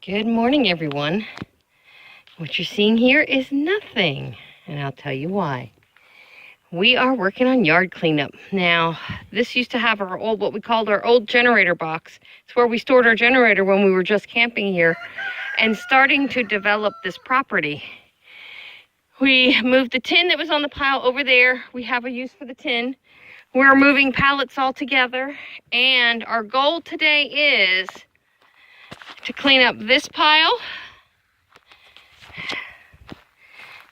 Good morning, everyone. What you're seeing here is nothing, and I'll tell you why. We are working on yard cleanup. Now, this used to have our old, what we called our old generator box. It's where we stored our generator when we were just camping here and starting to develop this property. We moved the tin that was on the pile over there. We have a use for the tin. We're moving pallets all together, and our goal today is to clean up this pile.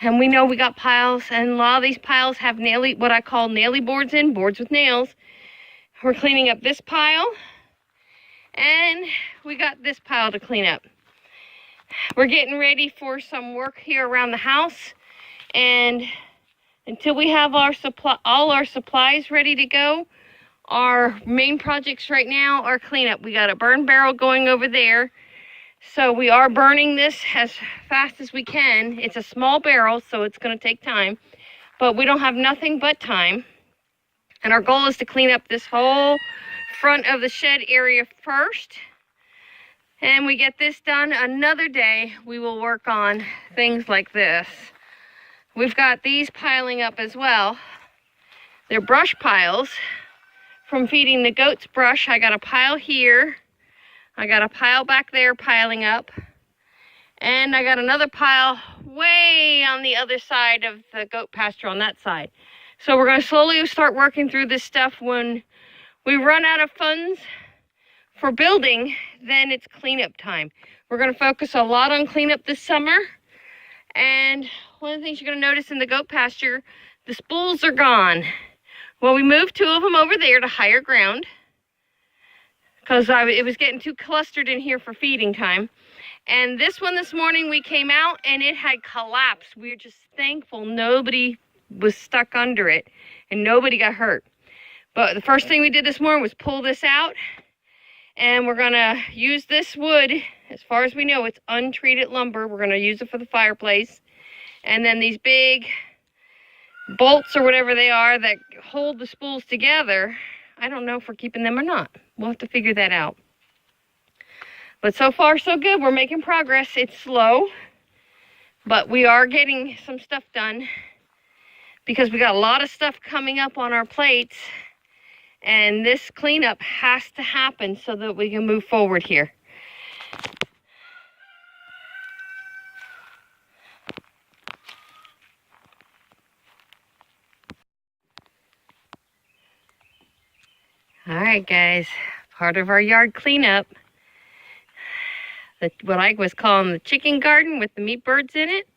And we know we got piles, and a lot of these piles have what I call naily boards in, boards with nails. We're cleaning up this pile, and we got this pile to clean up. We're getting ready for some work here around the house, and until we have all our supplies ready to go, our main projects right now are cleanup. We got a burn barrel going over there. So we are burning this as fast as we can. It's a small barrel, so it's going to take time. But we don't have nothing but time. And our goal is to clean up this whole front of the shed area first. And we get this done another day, we will work on things like this. We've got these piling up as well. They're brush piles from feeding the goats brush. I got a pile here. I got a pile back there piling up, and I got another pile way on the other side of the goat pasture on that side. So we're going to slowly start working through this stuff. When we run out of funds for building, then it's cleanup time. We're going to focus a lot on cleanup this summer, and one of the things you're going to notice in the goat pasture, the spools are gone. Well, we moved 2 of them over there to higher ground, because it was getting too clustered in here for feeding time. And this one this morning, we came out and it had collapsed. We were just thankful nobody was stuck under it and nobody got hurt. But the first thing we did this morning was pull this out, and we're gonna use this wood. As far as we know, it's untreated lumber. We're gonna use it for the fireplace. And then these big bolts or whatever they are that hold the spools together, I don't know if we're keeping them or not. We'll have to figure that out. But so far, so good. We're making progress. It's slow, but we are getting some stuff done because we got a lot of stuff coming up on our plates, and this cleanup has to happen so that we can move forward here. All right, guys, part of our yard cleanup, what I was calling the chicken garden with the meat birds in it,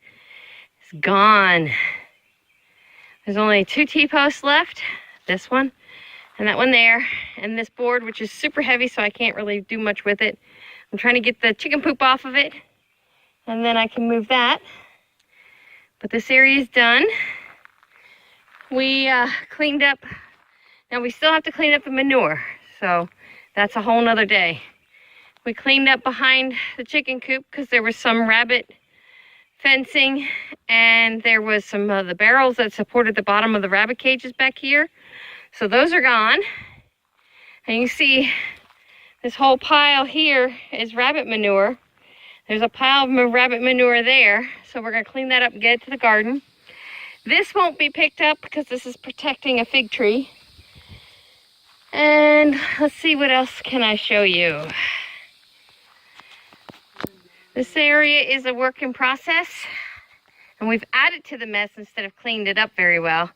is gone. There's only 2 T-posts left, this one and that one there, and this board, which is super heavy, so I can't really do much with it. I'm trying to get the chicken poop off of it, and then I can move that. But this area is done. We cleaned up. Now we still have to clean up the manure, so that's a whole nother day. We cleaned up behind the chicken coop because there was some rabbit fencing, and there was some of the barrels that supported the bottom of the rabbit cages back here. So those are gone. And you see this whole pile here is rabbit manure. There's a pile of rabbit manure there, so we're going to clean that up and get it to the garden. This won't be picked up because this is protecting a fig tree. And let's see, what else can I show you? This area is a work in process, and we've added to the mess instead of cleaned it up very well.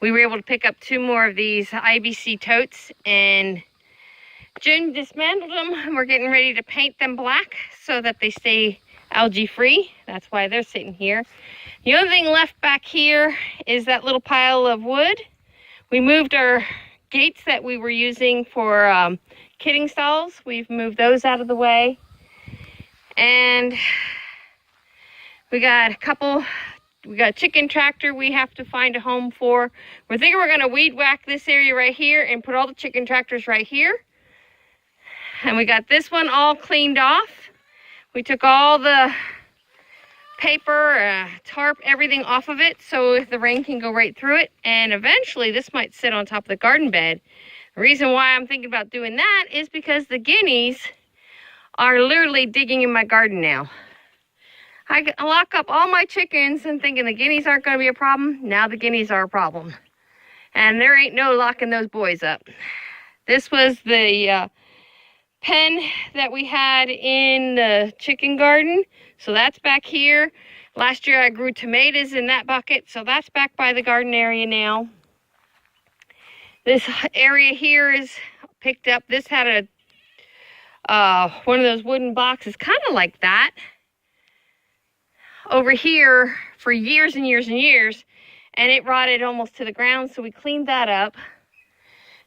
We were able to pick up 2 more of these IBC totes, and June dismantled them, and we're getting ready to paint them black so that they stay algae free. That's why they're sitting here. The only thing left back here is that little pile of wood. We moved our gates that we were using for kidding stalls. We've moved those out of the way. And we got a chicken tractor we have to find a home for. We're thinking we're going to weed whack this area right here and put all the chicken tractors right here. And we got this one all cleaned off. We took all the paper, tarp, everything off of it so the rain can go right through it. And eventually this might sit on top of the garden bed. The reason why I'm thinking about doing that is because the guineas are literally digging in my garden now. I lock up all my chickens and thinking the guineas aren't going to be a problem. Now the guineas are a problem. And there ain't no locking those boys up. This was the pen that we had in the chicken garden. So that's back here. Last year I grew tomatoes in that bucket. So that's back by the garden area now. This area here is picked up. This had one of those wooden boxes, kind of like that, over here for years and years and years, and it rotted almost to the ground, so we cleaned that up.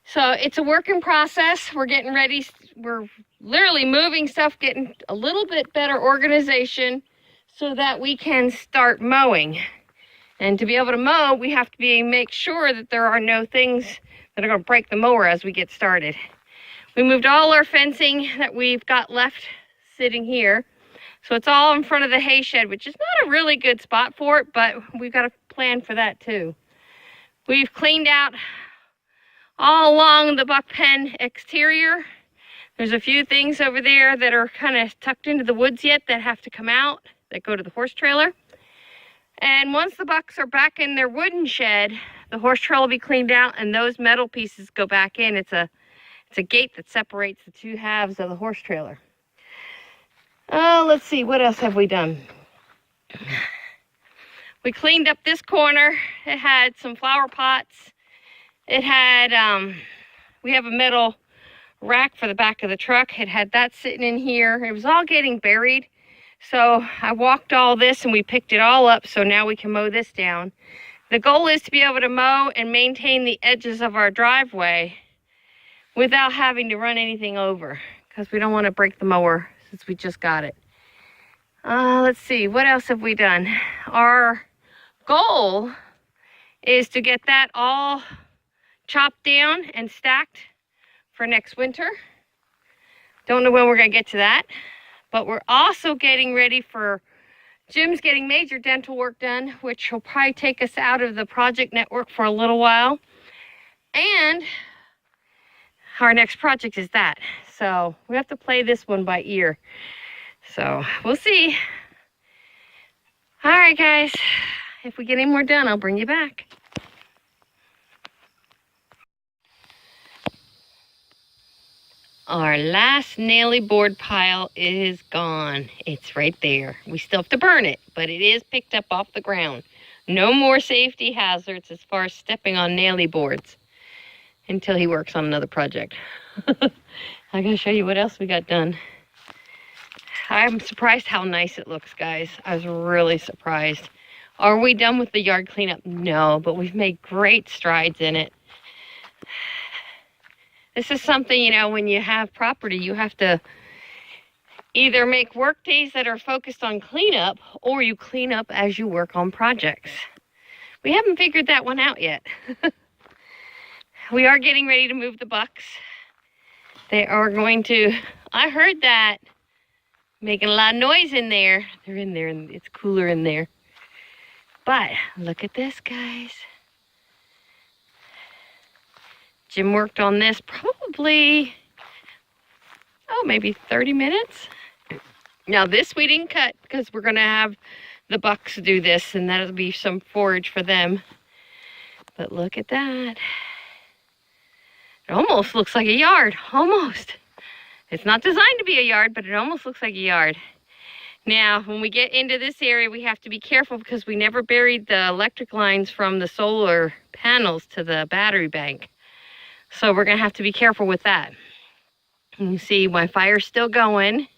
So it's a work in process. We're getting ready. We're literally moving stuff, getting a little bit better organization so that we can start mowing. And to be able to mow, we have to make sure that there are no things that are going to break the mower as we get started. We moved all our fencing that we've got left sitting here. So it's all in front of the hay shed, which is not a really good spot for it, but we've got a plan for that too. We've cleaned out all along the buck pen exterior. There's a few things over there that are kind of tucked into the woods yet that have to come out, that go to the horse trailer. And once the bucks are back in their wooden shed, the horse trailer will be cleaned out and those metal pieces go back in. It's a gate that separates the two halves of the horse trailer. Oh, let's see, what else have we done? We cleaned up this corner. It had some flower pots. It had, we have a metal rack for the back of the truck. It had that sitting in here. It was all getting buried. So I walked all this and we picked it all up, so now we can mow this down. The goal is to be able to mow and maintain the edges of our driveway without having to run anything over, because we don't want to break the mower since we just got it. Let's see, what else have we done? Our goal is to get that all chopped down and stacked for next winter. Don't know when we're going to get to that, but we're also getting ready for Jim's getting major dental work done, which will probably take us out of the project network for a little while. And our next project is that. So we have to play this one by ear. So we'll see. All right, guys. If we get any more done, I'll bring you back. Our last naily board pile is gone. It's right there. We still have to burn it, but it is picked up off the ground. No more safety hazards as far as stepping on naily boards until he works on another project. I'm going to show you what else we got done. I'm surprised how nice it looks, guys. I was really surprised. Are we done with the yard cleanup? No, but we've made great strides in it. This is something, you know, when you have property, you have to either make work days that are focused on cleanup, or you clean up as you work on projects. We haven't figured that one out yet. We are getting ready to move the bucks. They are going to, I heard that, making a lot of noise in there. They're in there and it's cooler in there. But look at this, guys. Jim worked on this probably, maybe 30 minutes. Now this we didn't cut because we're going to have the bucks do this, and that'll be some forage for them. But look at that. It almost looks like a yard, almost. It's not designed to be a yard, but it almost looks like a yard. Now, when we get into this area, we have to be careful because we never buried the electric lines from the solar panels to the battery bank. So we're going to have to be careful with that. And you see my fire's still going.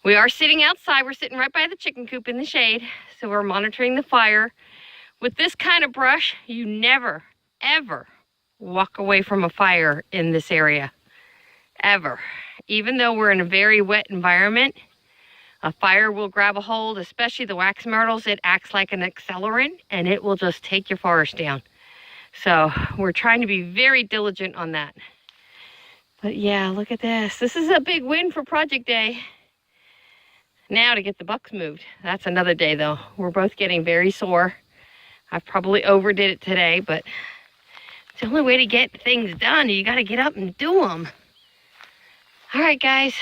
We are sitting outside. We're sitting right by the chicken coop in the shade. So we're monitoring the fire. With this kind of brush, you never, ever walk away from a fire in this area. Ever. Even though we're in a very wet environment, a fire will grab a hold, especially the wax myrtles. It acts like an accelerant and it will just take your forest down. So we're trying to be very diligent on that. But yeah, look at this. This is a big win for project day. Now to get the bucks moved. That's another day though. We're both getting very sore. I probably overdid it today, but it's the only way to get things done. You got to get up and do them. All right, guys.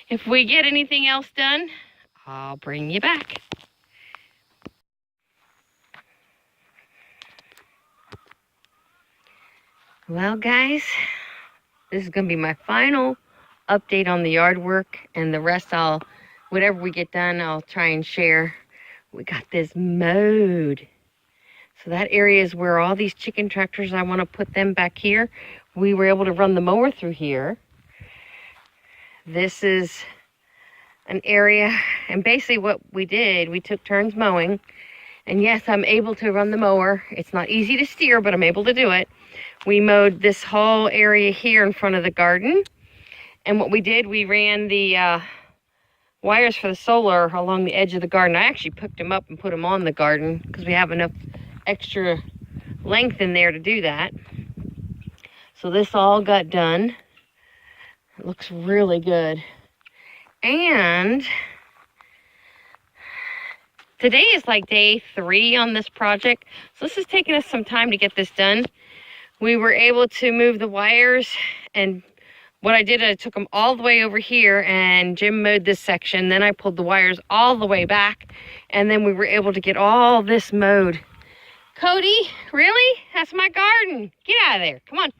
If we get anything else done, I'll bring you back. Well, guys, this is going to be my final update on the yard work, and the rest whatever we get done, I'll try and share. We got this mowed. So that area is where all these chicken tractors, I want to put them back here. We were able to run the mower through here. This is an area, and basically what we did, we took turns mowing. And yes, I'm able to run the mower. It's not easy to steer, but I'm able to do it. We mowed this whole area here in front of the garden. And what we did, we ran the wires for the solar along the edge of the garden. I actually picked them up and put them on the garden because we have enough extra length in there to do that. So this all got done. It looks really good. And today is like day 3 on this project. So this has taken us some time to get this done. We were able to move the wires, and what I did, I took them all the way over here, and Jim mowed this section. Then I pulled the wires all the way back, and then we were able to get all this mowed. Cody, really? That's my garden. Get out of there. Come on.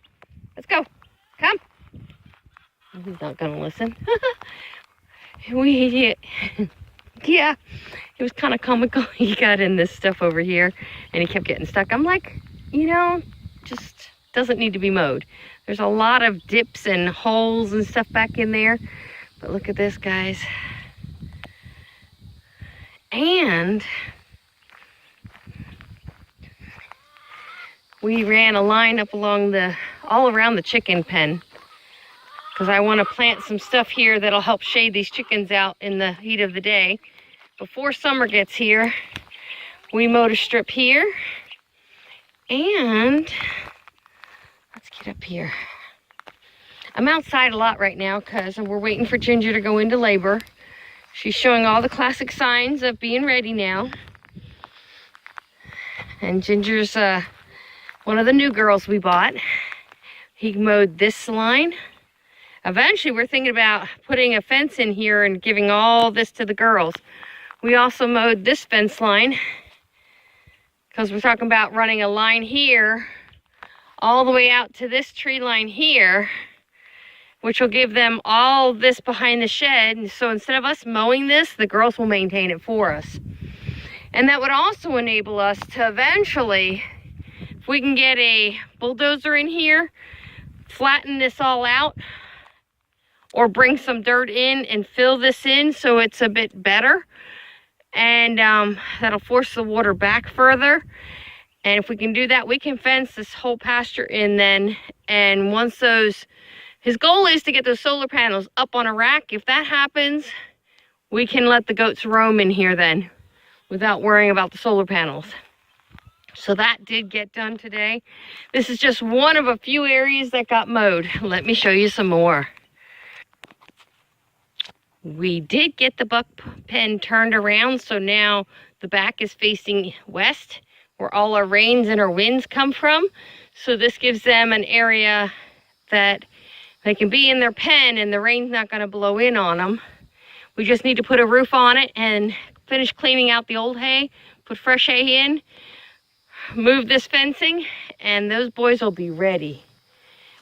Let's go. Come. He's not going to listen. Yeah, it was kind of comical. He got in this stuff over here, and he kept getting stuck. I'm like, just doesn't need to be mowed. There's a lot of dips and holes and stuff back in there. But look at this, guys. And we ran a line up along all around the chicken pen, because I want to plant some stuff here that'll help shade these chickens out in the heat of the day. Before summer gets here, we mowed a strip here. And let's get up here. I'm outside a lot right now because we're waiting for Ginger to go into labor. She's showing all the classic signs of being ready now. And Ginger's one of the new girls we bought. He mowed this line. Eventually, we're thinking about putting a fence in here and giving all this to the girls. We also mowed this fence line, because we're talking about running a line here all the way out to this tree line here, which will give them all this behind the shed. And so instead of us mowing this, the girls will maintain it for us. And that would also enable us to eventually, if we can get a bulldozer in here, flatten this all out, or bring some dirt in and fill this in so it's a bit better. And that'll force the water back further. And if we can do that, we can fence this whole pasture in then. And once his goal is to get those solar panels up on a rack. If that happens, we can let the goats roam in here then without worrying about the solar panels. So that did get done today. This is just one of a few areas that got mowed. Let me show you some more. We did get the buck pen turned around, so now the back is facing west, where all our rains and our winds come from. So this gives them an area that they can be in their pen and the rain's not going to blow in on them. We just need to put a roof on it and finish cleaning out the old hay, put fresh hay in, move this fencing, and those boys will be ready.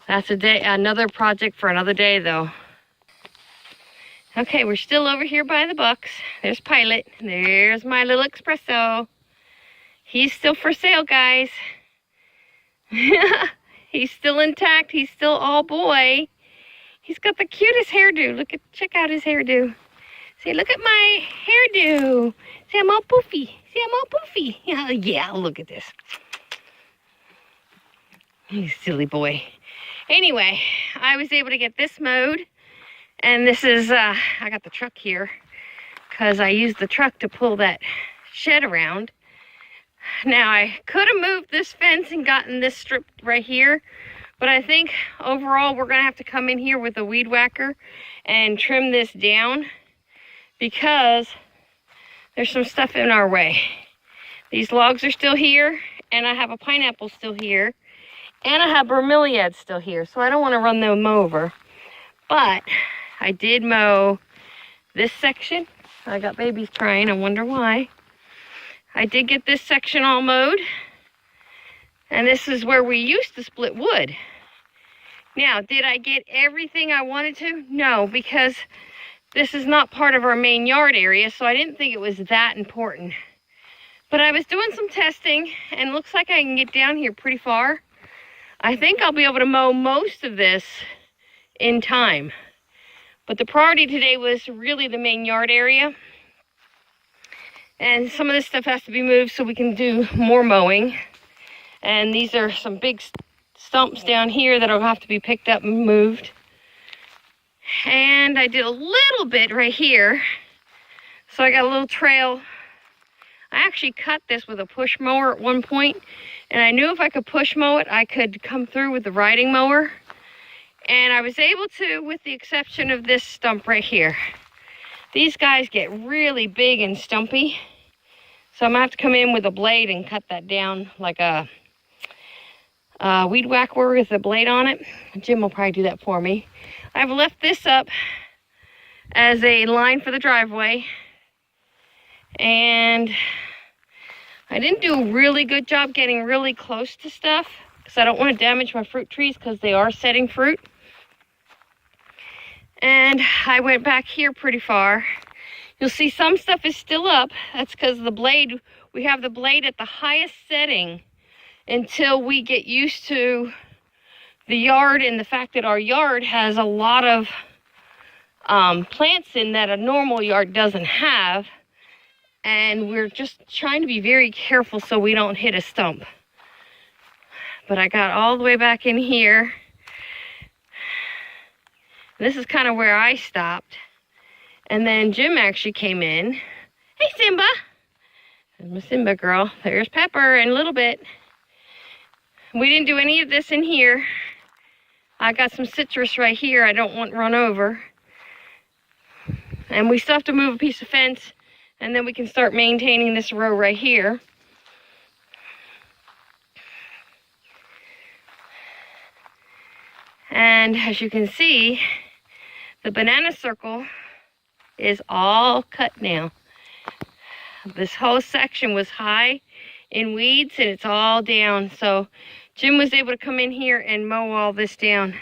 That's another project for another day, though. Okay, we're still over here by the bucks. There's Pilot. There's my little espresso. He's still for sale, guys. He's still intact. He's still all boy. He's got the cutest hairdo. Check out his hairdo. Say, look at my hairdo. See, I'm all poofy. See, I'm all poofy. Yeah, look at this. He's a silly boy. Anyway, I was able to get this mowed. And this is, I got the truck here because I used the truck to pull that shed around. Now, I could have moved this fence and gotten this strip right here, but I think overall we're going to have to come in here with a weed whacker and trim this down because there's some stuff in our way. These logs are still here, and I have a pineapple still here, and I have bromeliads still here, so I don't want to run them over. But I did mow this section. I got babies crying, I wonder why. I did get this section all mowed. And this is where we used to split wood. Now, did I get everything I wanted to? No, because this is not part of our main yard area, so I didn't think it was that important. But I was doing some testing, and it looks like I can get down here pretty far. I think I'll be able to mow most of this in time. But the priority today was really the main yard area. And some of this stuff has to be moved so we can do more mowing. And these are some big stumps down here that'll have to be picked up and moved. And I did a little bit right here. So I got a little trail. I actually cut this with a push mower at one point, and I knew if I could push mow it, I could come through with the riding mower. And I was able to, with the exception of this stump right here. These guys get really big and stumpy. So I'm gonna have to come in with a blade and cut that down like a weed whacker with a blade on it. Jim will probably do that for me. I've left this up as a line for the driveway. And I didn't do a really good job getting really close to stuff because I don't want to damage my fruit trees because they are setting fruit. And I went back here pretty far. You'll see some stuff is still up. That's because the blade, we have the blade at the highest setting until we get used to the yard and the fact that our yard has a lot of plants in that a normal yard doesn't have. And we're just trying to be very careful so we don't hit a stump. But I got all the way back in here. This is kind of where I stopped. And then Jim actually came in. Hey, Simba. There's my Simba girl. There's Pepper in a little bit. We didn't do any of this in here. I got some citrus right here I don't want run over. And we still have to move a piece of fence. And then we can start maintaining this row right here. And as you can see, the banana circle is all cut now. This whole section was high in weeds and it's all down. So Jim was able to come in here and mow all this down.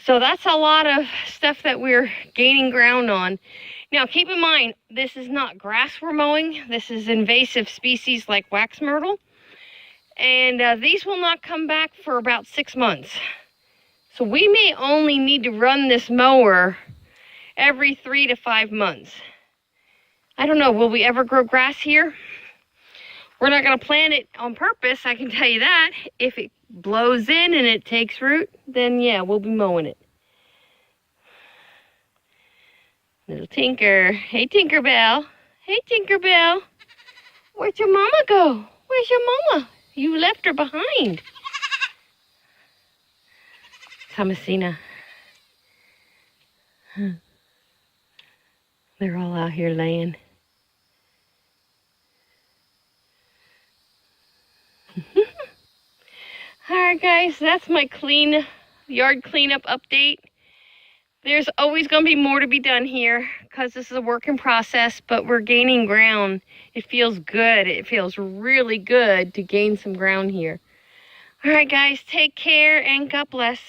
So that's a lot of stuff that we're gaining ground on. Now, keep in mind, this is not grass we're mowing. This is invasive species like wax myrtle. And these will not come back for about 6 months. So we may only need to run this mower every 3 to 5 months. I don't know, will we ever grow grass here? We're not going to plant it on purpose, I can tell you that. If it blows in and it takes root, then yeah, we'll be mowing it. Little Tinker. Hey, Tinkerbell. Hey, Tinkerbell. Where'd your mama go? Where's your mama? You left her behind. Thomasina. Huh. They're all out here laying. Alright guys, that's my yard cleanup update. There's always going to be more to be done here because this is a work in process, but we're gaining ground. It feels good. It feels really good to gain some ground here. All right, guys, take care and God bless.